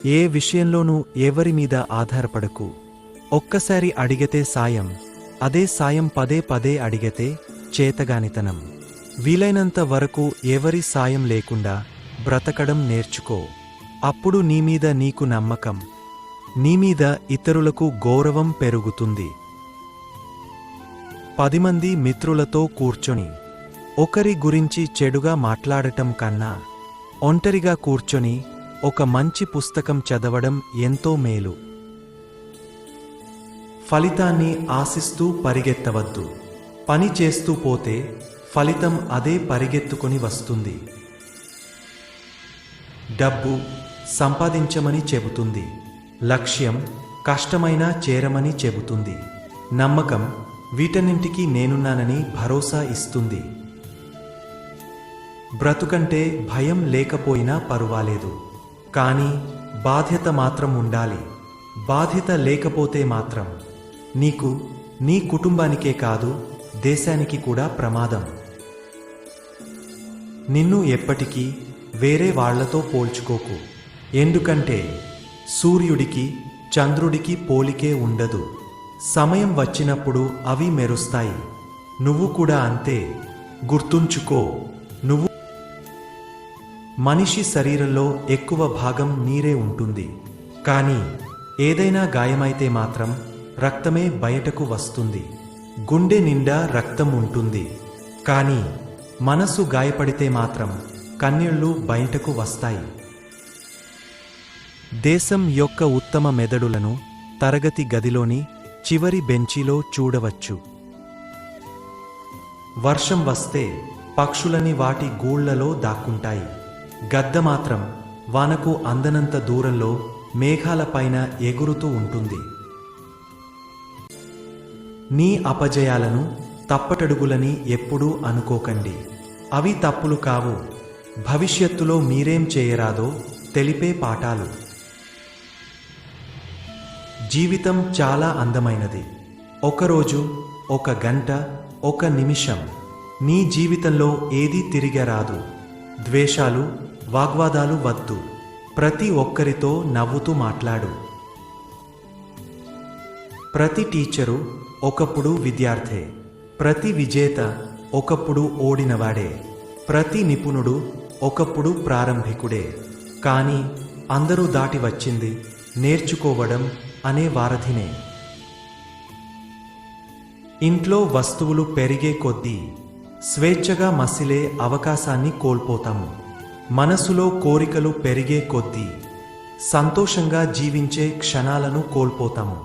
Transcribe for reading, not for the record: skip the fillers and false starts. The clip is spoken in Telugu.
ఏ విషయంలోనూ ఎవరి మీద ఆధారపడకు. ఒక్కసారి అడిగితే సాయం, అదే సాయం పదే పదే అడిగితే చేతగానితనం. వీలైనంత వరకు ఎవరి సాయం లేకుండా బ్రతకడం నేర్చుకో. అప్పుడు నీమీద నీకు నమ్మకం, నీమీద ఇతరులకు గౌరవం పెరుగుతుంది. 10 మంది మిత్రులతో కూర్చొని ఒకరి గురించి చెడుగా మాట్లాడటం కన్నా ఒంటరిగా కూర్చొని ఒక మంచి పుస్తకం చదవడం ఎంతో మేలు. ఫలితాన్ని ఆశిస్తూ పరిగెత్తవద్దు. పని చేస్తూ పోతే ఫలితం అదే పరిగెత్తుకొని వస్తుంది. డబ్బు సంపాదించమని చెబుతుంది, లక్ష్యం కష్టమైనా చేరమని చెబుతుంది, నమ్మకం వీటన్నింటికీ నేనున్నానని భరోసా ఇస్తుంది. బ్రతుకంటే భయం లేకపోయినా పర్వాలేదు, కానీ బాధ్యత మాత్రం ఉండాలి. బాధ్యత లేకపోతే మాత్రం నీకు, నీ కుటుంబానికే కాదు దేశానికి కూడా ప్రమాదం. నిన్ను ఎప్పటికీ వేరే వాళ్లతో పోల్చుకోకు. ఎందుకంటే సూర్యుడికి చంద్రుడికి పోలికే ఉండదు. సమయం వచ్చినప్పుడు అవి మెరుస్తాయి. నువ్వు కూడా అంతే. గుర్తుంచుకో, నువ్వు మనిషి శరీరంలో ఎక్కువ భాగం నీరే ఉంటుంది. కానీ ఏదైనా గాయమైతే మాత్రం రక్తమే బయటకు వస్తుంది. గుండె నిండా రక్తం ఉంటుంది, కానీ మనసు గాయపడితే మాత్రం కన్నీళ్లు బయటకు వస్తాయి. దేశం యొక్క ఉత్తమ మెదడులను తరగతి గదిలోని చివరి బెంచీలో చూడవచ్చు. వర్షం వస్తే పక్షులని వాటి గూళ్లలో దాక్కుంటాయి. గద్ద మాత్రం వానకు అందనంత దూరంలో మేఘాలపైన ఎగురుతూ ఉంటుంది. నీ అపజయాలను తప్పటడుగులని ఎప్పుడూ అనుకోకండి. అవి తప్పులు కావు, భవిష్యత్తులో మీరేం చేయరాదో తెలిపే పాఠాలు. జీవితం చాలా అందమైనది. ఒకరోజు, ఒక గంట, ఒక నిమిషం. నీ జీవితంలో ఏదీ తిరిగి రాదు. ద్వేషాలు, వాగ్వాదాలు వద్దు. ప్రతి ఒక్కరితో నవ్వుతూ మాట్లాడు. ప్రతి టీచరు ఒకప్పుడు విద్యార్థే, ప్రతి విజేత ఒకప్పుడు ఓడినవాడే, ప్రతి నిపుణుడు ఒకప్పుడు ప్రారంభికుడే. కానీ అందరూ దాటి వచ్చింది నేర్చుకోవడం అనే వారధినే. ఇంట్లో వస్తువులు పెరిగే కొద్దీ స్వేచ్ఛగా మసిలే అవకాశాన్ని కోల్పోతాము. మనసులో కోరికలు పెరిగే కొద్దీ సంతోషంగా జీవించే క్షణాలను కోల్పోతాము.